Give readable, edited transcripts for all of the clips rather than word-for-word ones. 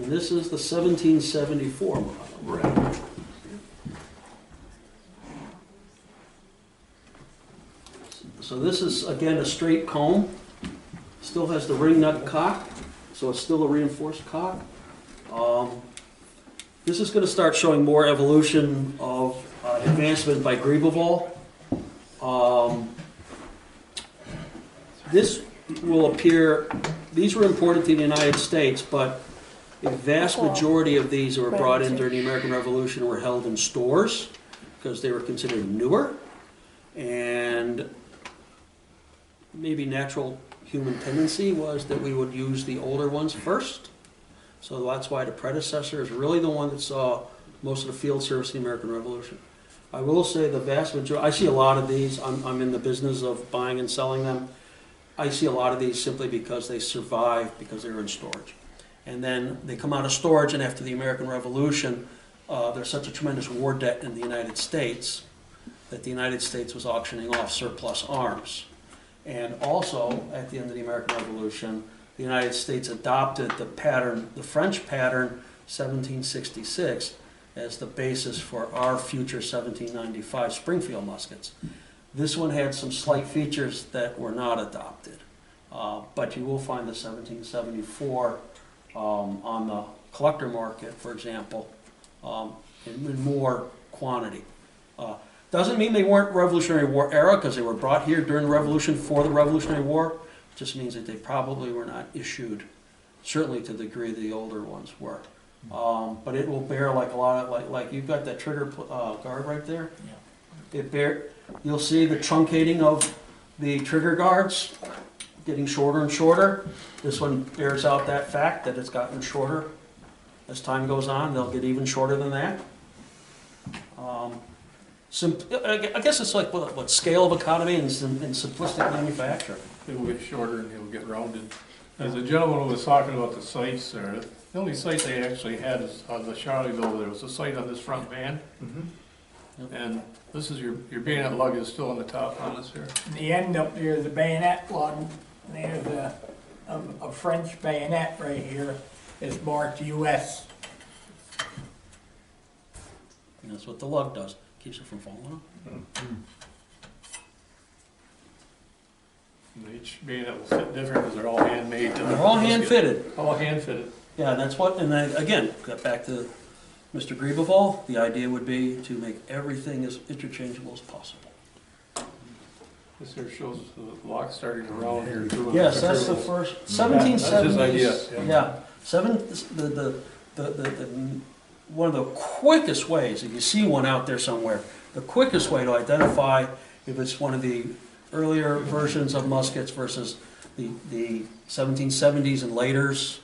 And this is the 1774 model. Right. So this is, again, a straight comb. Still has the ring nut cock, so it's still a reinforced cock. This is going to start showing more evolution of advancement by Grebevall. This will appear, these were imported to the United States, but the vast majority of these that were brought in during the American Revolution were held in stores because they were considered newer, and maybe natural human tendency was that we would use the older ones first. So that's why the predecessor is really the one that saw most of the field service in the American Revolution. I will say the vast majority, I see a lot of these, I'm in the business of buying and selling them. I see a lot of these simply because they survive because they were in storage. And then they come out of storage, and after the American Revolution, there's such a tremendous war debt in the United States that the United States was auctioning off surplus arms. And also, at the end of the American Revolution, the United States adopted the pattern, the French pattern, 1766, as the basis for our future 1795 Springfield muskets. This one had some slight features that were not adopted, but you will find the 1774 on the collector market, for example, in more quantity. Doesn't mean they weren't Revolutionary War era, because they were brought here during the Revolution for the Revolutionary War. It just means that they probably were not issued, certainly to the degree the older ones were. But it will bear like a lot of, like you've got that trigger guard right there. Yeah. You'll see the truncating of the trigger guards getting shorter and shorter. This one bears out that fact that it's gotten shorter. As time goes on, they'll get even shorter than that. I guess it's like what scale of economy and simplistic manufacture. It will get shorter and it will get rounded. As the gentleman was talking about the sights there, the only sight they actually had is on the Charleville. There was a sight on this front band. Yep. And this is your bayonet lug is still on the top on this here. The end up there, the bayonet lug, there's a French bayonet right here. It's marked US. And that's what the lug does. Keeps it from falling off. And each bayonet will fit different because they're all handmade. They're all hand-fitted. All hand-fitted. Yeah, that's what, and then again, got back to Mr. Grebevall, the idea would be to make everything as interchangeable as possible. This here shows the lock starting around here too. Yes, that's the first 1770s. That's his idea. Yeah, one of the quickest ways, if you see one out there somewhere, the quickest way to identify if it's one of the earlier versions of muskets versus the 1770s and laters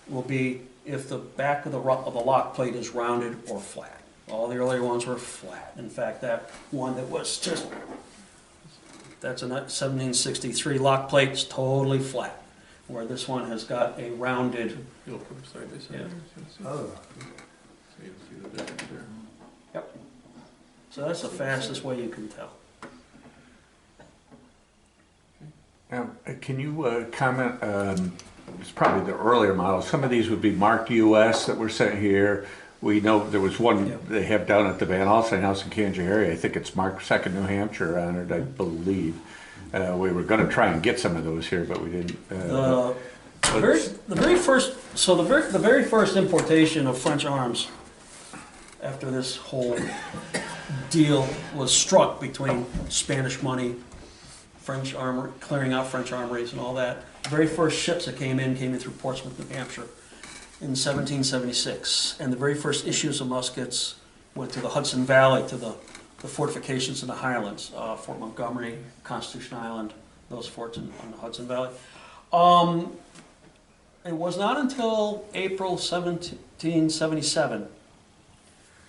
will be if the back of the lock plate is rounded or flat. All the earlier ones were flat. In fact, that one that was just, that's a 1763 lock plate, is totally flat, where this one has got a rounded. You'll put them side by side. Yeah. Oh. So you can see the difference there. Yep. So that's the fastest way you can tell. Now, can you comment, it's probably the earlier models, some of these would be marked US that were sent here. We know there was one they have down at the Van Alstyne House in Kansas area. I think it's marked 2nd New Hampshire on it, I believe. We were going to try and get some of those here, but we didn't. The very first importation of French arms after this whole deal was struck between Spanish money, French armor, clearing out French armories and all that. The very first ships that came in through Portsmouth, New Hampshire in 1776. And the very first issues of muskets went to the Hudson Valley, to the fortifications in the Highlands, Fort Montgomery, Constitution Island, those forts on the Hudson Valley. It was not until April 1777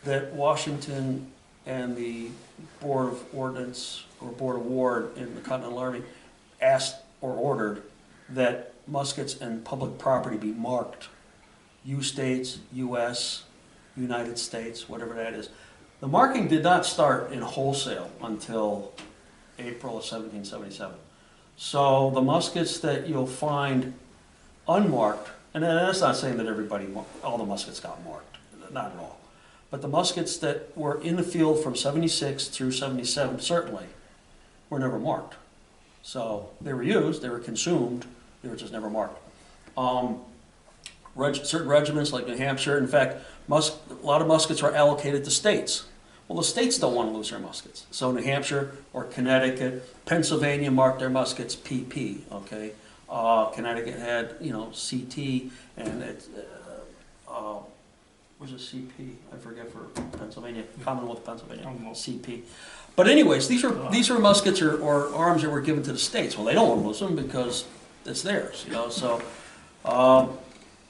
that Washington and the Board of Ordnance or Board of War in the Continental Army asked or ordered that muskets and public property be marked U states, US, United States, whatever that is. The marking did not start in wholesale until April of 1777. So the muskets that you'll find unmarked And then that's not saying that all the muskets got marked, not at all. But the muskets that were in the field from 76 through 77 certainly were never marked. So they were used, they were consumed, they were just never marked. Certain regiments like New Hampshire, in fact, a lot of muskets were allocated to states. Well, the states don't want to lose their muskets. So New Hampshire or Connecticut, Pennsylvania marked their muskets PP, okay? Connecticut had, CT, and where's the CP? I forget for Pennsylvania, Commonwealth of Pennsylvania, CP. But anyways, these are muskets or arms that were given to the states. Well, they don't want to lose them because it's theirs, So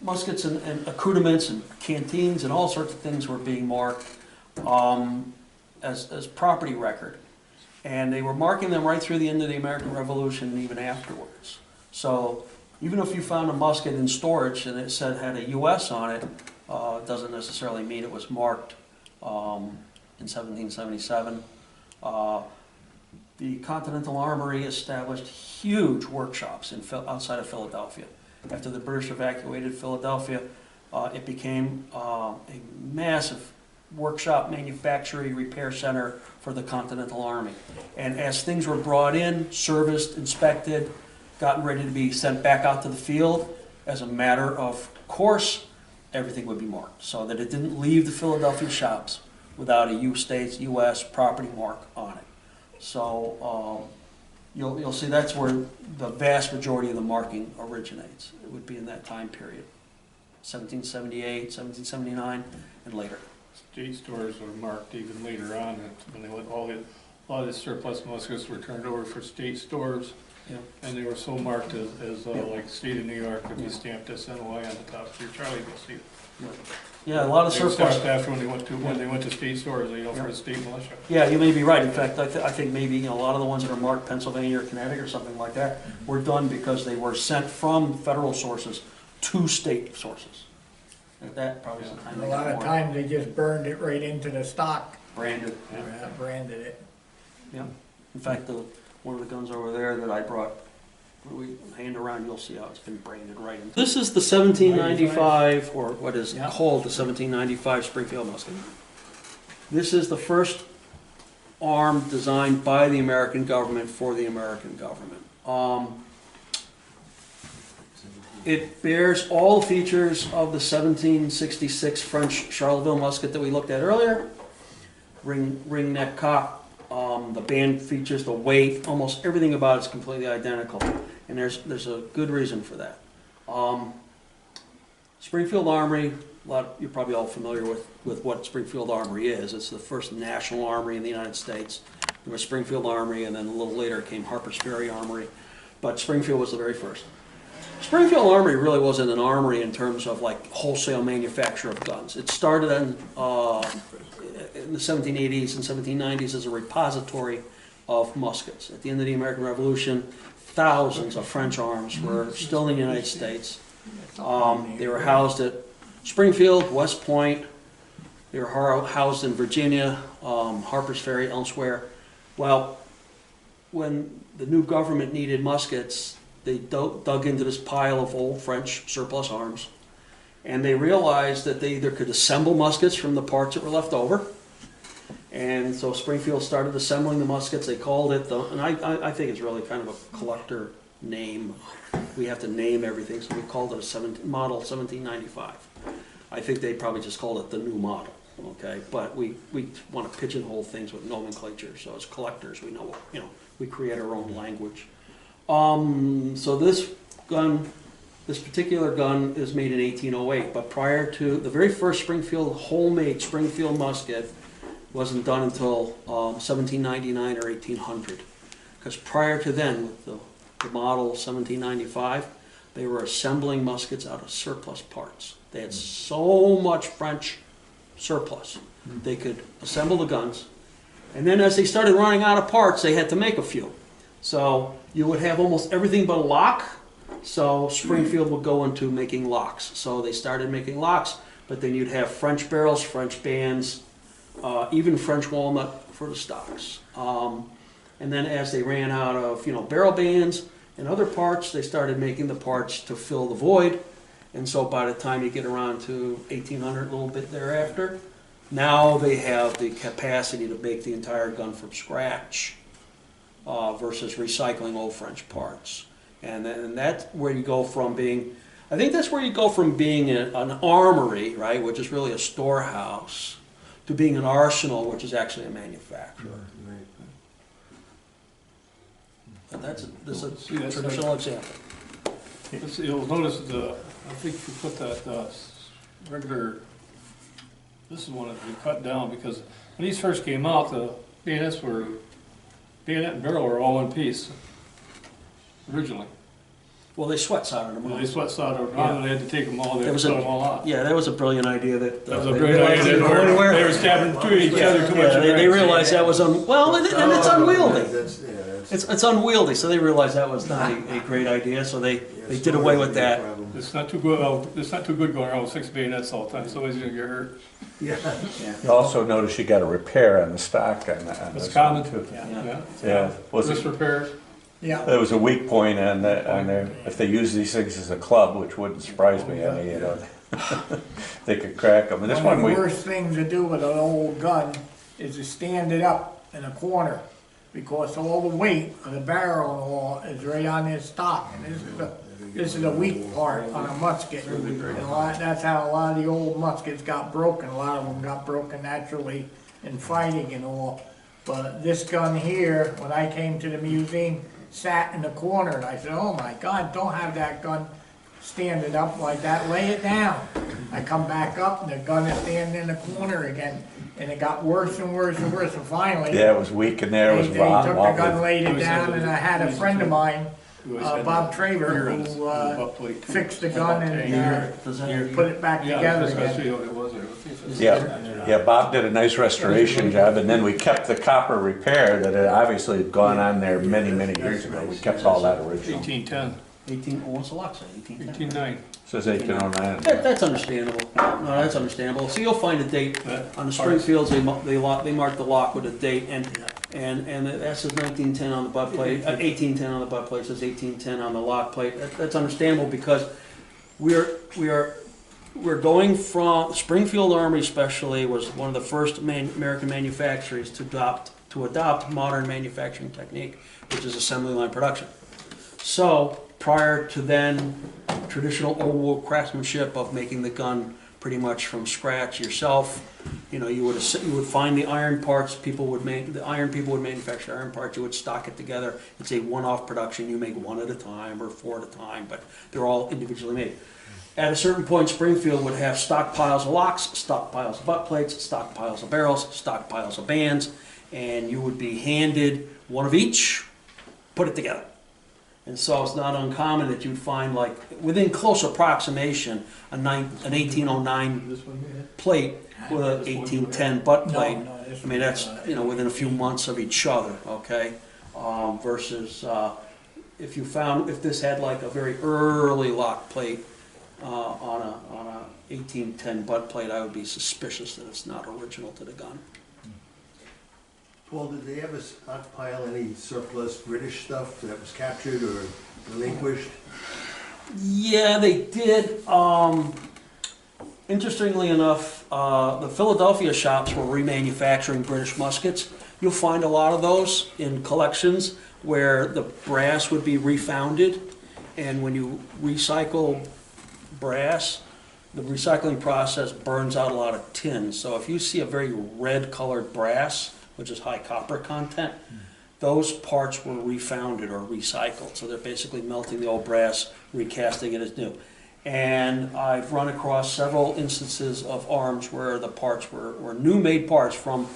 muskets and accoutrements and canteens and all sorts of things were being marked as property record. And they were marking them right through the end of the American Revolution and even afterwards. So even if you found a musket in storage and it had a U.S. on it, doesn't necessarily mean it was marked in 1777. The Continental Armory established huge workshops outside of Philadelphia. After the British evacuated Philadelphia, it became a massive workshop, manufacturing, repair center for the Continental Army. And as things were brought in, serviced, inspected, gotten ready to be sent back out to the field, as a matter of course, everything would be marked, so that it didn't leave the Philadelphia shops without a U.S. property mark on it. So you'll see that's where the vast majority of the marking originates. It would be in that time period, 1778, 1779, and later. State stores were marked even later on, when they went, a lot of the surplus muskets were turned over for state stores. Yeah. And they were so marked as like the state of New York, could be stamped SNY on the top. Your Charlie will see it. Yeah, a lot of They surplus. stamped after when they went to state stores, for the state militia. Yeah, you may be right. In fact, I think maybe a lot of the ones that are marked Pennsylvania or Connecticut or something like that were done because they were sent from federal sources to state sources. And that probably is the time. A lot of times they just burned it right into the stock. Branded. Yeah, branded it. Yeah. In fact, one of the guns over there that I brought, we hand around, you'll see how it's been branded right in. This is the 1795, or what is called the 1795 Springfield musket. This is the first arm designed by the American government for the American government. It bears all the features of the 1766 French Charleville musket that we looked at earlier. Ring neck cock. The band features, the weight, almost everything about it is completely identical, and there's a good reason for that. Springfield Armory, you're probably all familiar with what Springfield Armory is. It's the first national armory in the United States. There was Springfield Armory, and then a little later came Harper's Ferry Armory, but Springfield was the very first. Springfield Armory really wasn't an armory in terms of like wholesale manufacture of guns. It started in the 1780s and 1790s as a repository of muskets. At the end of the American Revolution, thousands of French arms were still in the United States. They were housed at Springfield, West Point. They were housed in Virginia, Harper's Ferry, elsewhere. Well, when the new government needed muskets, they dug into this pile of old French surplus arms, and they realized that they either could assemble muskets from the parts that were left over, and so Springfield started assembling the muskets. They called it, and I think it's really kind of a collector name. We have to name everything, so we called it a model 1795. I think they probably just called it the new model, okay? But we want to pigeonhole things with nomenclature, so as collectors, we know, we create our own language. So this particular gun is made in 1808, but prior to the very first homemade Springfield musket wasn't done until 1799 or 1800. Because prior to then, with the model 1795, they were assembling muskets out of surplus parts. They had so much French surplus, they could assemble the guns, and then as they started running out of parts, they had to make a few. So you would have almost everything but a lock. So Springfield would go into making locks. So they started making locks, but then you'd have French barrels, French bands, even French walnut for the stocks. And then as they ran out of barrel bands and other parts, they started making the parts to fill the void. And so by the time you get around to 1800, a little bit thereafter, now they have the capacity to make the entire gun from scratch versus recycling old French parts. And that's where you go from being, I think that's where you go from being an armory, right, which is really a storehouse, to being an arsenal, which is actually a manufacturer. But that's a traditional example. You'll notice I think you put that regular, this is one that we cut down because when these first came out, the bayonets bayonet and barrel were all in piece originally. Well, they sweat soldered them They out. sweat soldered them out, and they had to take them all, they That had to was cut them all out. Yeah, that was a brilliant idea that. That was a they great realized idea. they didn't go anywhere. They were stabbing between each other too much. They realized that was and it's unwieldy. That's, It's unwieldy, so they realized that was not a great idea, so they did away with that. It's not too good. It's not too good going around with 6 bayonets all the time. Somebody's gonna get hurt. Yeah. You also notice you got a repair on the stock on That's this common one, too. Yeah. Yeah, was Wrist it, repairs. Yeah. there was a weak point on there. If they use these things as a club, which wouldn't surprise me, I mean, you know, they could crack them. And this One one of we, the worst things to do with an old gun is to stand it up in a corner, because all the weight of the barrel and all is right on this stock, and this is the weak part on a musket. And that's how a lot of the old muskets got broken. A lot of them got broken naturally in fighting and all. But this gun here, when I came to the museum, sat in the corner, and I said, oh my God, don't have that gun standing up like that, lay it down. I come back up, and the gun is standing in the corner again, and it got worse and worse and worse, and finally, yeah, it was weak in there, it was they took the gun, wobbly. laid it down, and I had a friend of mine, Bob Traver, who fixed the gun and put it back together again. Yeah, Bob did a nice restoration job, and then we kept the copper repair that had obviously had gone on there many, many years ago. We kept all that original. 1810, What's the lock say? 1810? 1809. Says 1809. That's understandable. No, that's understandable. So you'll find a date on the Springfields. They mark the lock with a date, and that says 1910 on the butt plate, 1810 on the butt plate. Says 1810 on the lock plate. That's understandable because we're going from Springfield Armory, especially, was one of the first American manufacturers to adopt modern manufacturing technique, which is assembly line production. So prior to then, traditional old world craftsmanship of making the gun pretty much from scratch yourself. You know, you would find the iron parts. People would manufacture iron parts. You would stock it together. It's a one-off production. You make one at a time or 4 at a time, but they're all individually made. At a certain point, Springfield would have stockpiles of locks, stockpiles of butt plates, stockpiles of barrels, stockpiles of bands, and you would be handed one of each, put it together. And so it's not uncommon that you'd find, like, within close approximation, an 1809 plate with an 1810 butt plate. I mean, that's, you know, within a few months of each other, okay? Versus if this had like a very early lock plate on a 1810 butt plate, I would be suspicious that it's not original to the gun. Paul, did they ever stockpile any surplus British stuff that was captured or relinquished? Yeah, they did. Interestingly enough, the Philadelphia shops were remanufacturing British muskets. You'll find a lot of those in collections where the brass would be refounded, and when you recycle brass, the recycling process burns out a lot of tin. So if you see a very red colored brass, which is high copper content, those parts were refounded or recycled. So they're basically melting the old brass, recasting it as new. And I've run across several instances of arms where the parts were new made parts from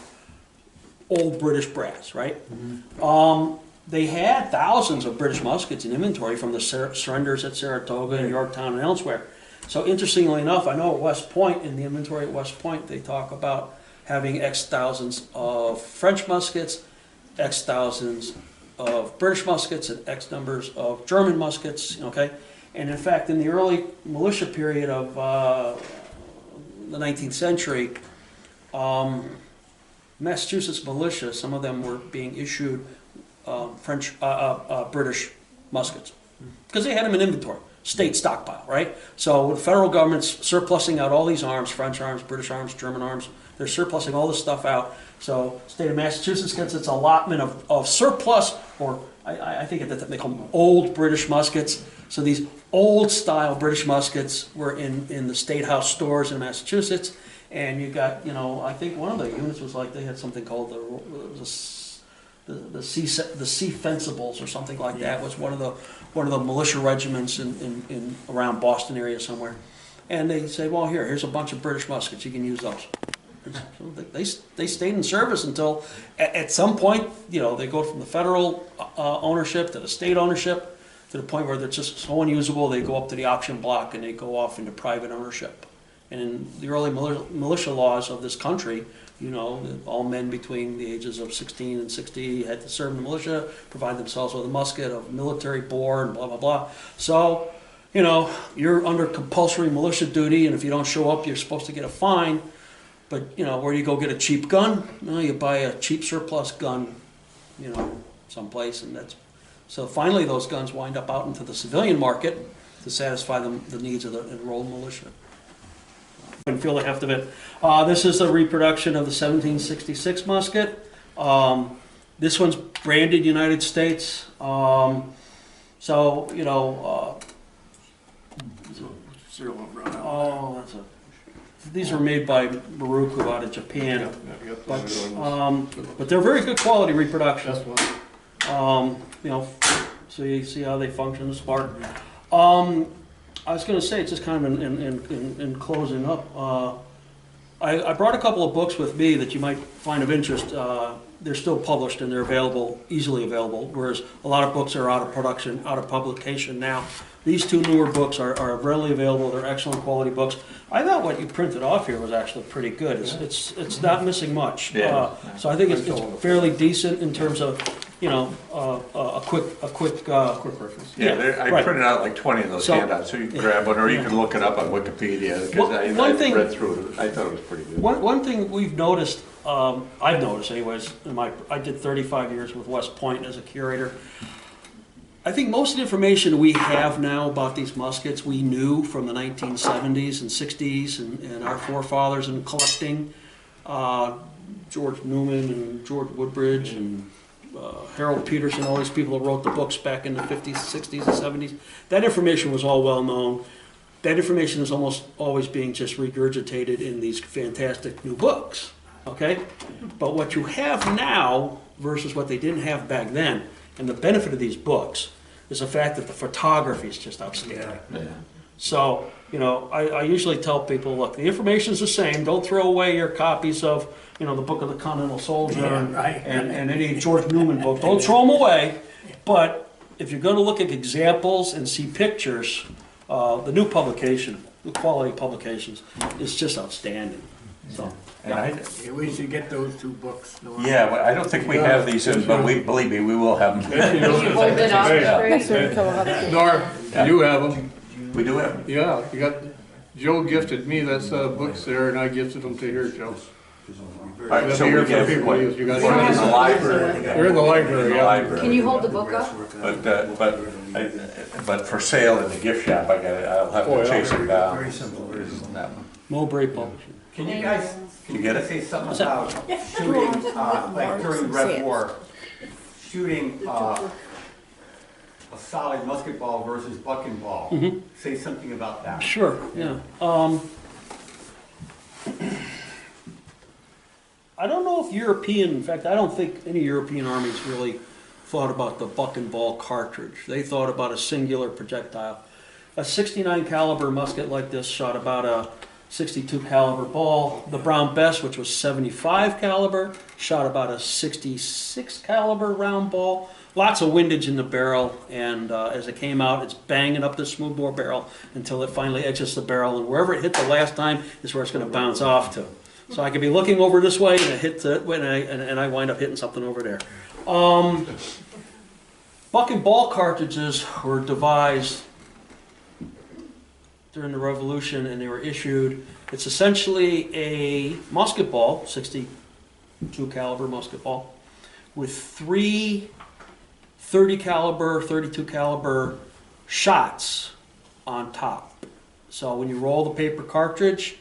old British brass, right? Mm-hmm. They had thousands of British muskets in inventory from the surrenders at Saratoga and Yorktown and elsewhere. So interestingly enough, I know at West Point, in the inventory at West Point, they talk about having X thousands of French muskets, X thousands of British muskets, and X numbers of German muskets, okay? And in fact, in the early militia period of the 19th century, Massachusetts militia, some of them were being issued British muskets, because they had them in inventory. state stockpile, right? So the federal government's surplusing out all these arms, French arms, British arms, German arms. They're surplusing all this stuff out. So state of Massachusetts gets its allotment of surplus, or I think at the time they call them old British muskets. So these old style British muskets were in the state house stores in Massachusetts. And you got, I think one of the units was like, they had something called the sea fencibles or something like that. Was one of the militia regiments in around Boston area somewhere. And they say, well, here's a bunch of British muskets, you can use those. So they stayed in service until at some point, they go from the federal ownership to the state ownership to the point where they're just so unusable, they go up to the auction block and they go off into private ownership. And in the early militia laws of this country, all men between the ages of 16 and 60 had to serve in the militia, provide themselves with a musket, a military bore, and blah, blah, blah. So, you're under compulsory militia duty, and if you don't show up, you're supposed to get a fine. But, where do you go get a cheap gun? Well, you buy a cheap surplus gun, someplace, and so finally those guns wind up out into the civilian market to satisfy the needs of the enrolled militia. You can feel the heft of it. This is a reproduction of the 1766 musket. This one's branded United States. These were made by Maruku out of Japan. But they're very good quality reproductions. So you see how they function, the spark. I was going to say, just kind of in closing up, I brought a couple of books with me that you might find of interest. They're still published and they're available, easily available, whereas a lot of books are out of production, out of publication now. These two newer books are readily available. They're excellent quality books. I thought what you printed off here was actually pretty good. It's not missing much. Yeah. So I think it's fairly decent in terms of a quick reference. Yeah, I printed out like 20 of those handouts, so you can grab one, or you can look it up on Wikipedia, because I read through it. I thought it was pretty good. One thing we've noticed, I've noticed anyways, I did 35 years with West Point as a curator. I think most of the information we have now about these muskets we knew from the 1970s and 60s and our forefathers in collecting. George Newman and George Woodbridge and Harold Peterson, all these people who wrote the books back in the 50s, 60s, and 70s. That information was all well known. That information is almost always being just regurgitated in these fantastic new books, okay? But what you have now versus what they didn't have back then, and the benefit of these books is the fact that the photography is just outstanding. Yeah. So, I usually tell people, look, the information's the same. Don't throw away your copies of, the Book of the Continental Soldier and any George Newman book. Don't throw them away. But if you're going to look at examples and see pictures, the new publication, the quality publications, is just outstanding. So. And we should get those two books. Yeah, well, I don't think we have these, but believe me, we will have them. Hold it up. Nor, you have them. We do have them. Yeah, you got, Joe gifted me that set of books there, and I gifted them to here, Joe. All right, so we get people use. You got in the library. They're in the library, yeah. Can you hold the book up? But for sale in the gift shop, I'll have to chase them down. Very simple, very simple. Mowbray Publishing. Can you guys, You get it? say something about shooting, like during Red War, shooting a solid musket ball versus bucking ball? Say something about that. Sure, yeah. I don't know if in fact, I don't think any European armies really thought about the buck and ball cartridge. They thought about a singular projectile. A 69 caliber musket like this shot about a 62 caliber ball. The Brown Bess, which was 75 caliber, shot about a 66 caliber round ball. Lots of windage in the barrel, and as it came out, it's banging up the smoothbore barrel until it finally exits the barrel, and wherever it hit the last time is where it's going to bounce off to. So I could be looking over this way, and it hits it, and I wind up hitting something over there. Buck and ball cartridges were devised during the Revolution, and they were issued. It's essentially a musket ball, 62 caliber musket ball, with 3 30 caliber, 32 caliber shots on top. So when you roll the paper cartridge,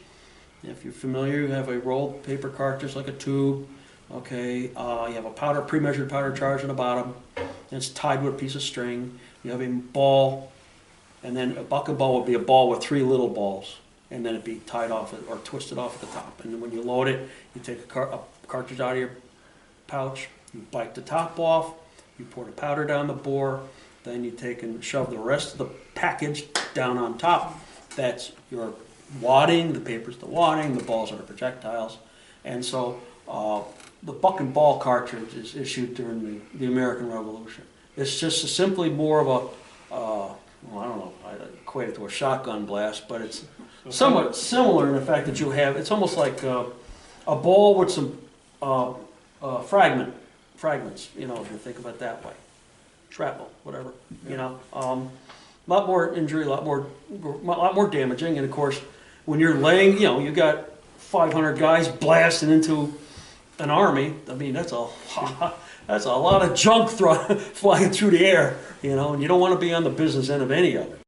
if you're familiar, you have a rolled paper cartridge like a tube. Okay, you have a pre-measured powder charge on the bottom, and it's tied with a piece of string. You have a ball, and then a bucket ball would be a ball with 3 little balls, and then it'd be tied off or twisted off at the top. And then when you load it, you take a cartridge out of your pouch, you bite the top off, you pour the powder down the bore, then you take and shove the rest of the package down on top. That's your wadding, the paper's the wadding, the balls are the projectiles. And so the buck and ball cartridge is issued during the American Revolution. It's just simply more of a, well, I don't know, I equate it to a shotgun blast, but it's somewhat similar in the fact that you have, it's almost like a ball with some fragments, you know, if you think of it that way. Shrapnel, whatever, you know. A lot more injury, a lot more damaging, and of course, when you're laying, you know, you got 500 guys blasting into an army. I mean, that's a lot of junk flying through the air, you know, and you don't want to be on the business end of any of it.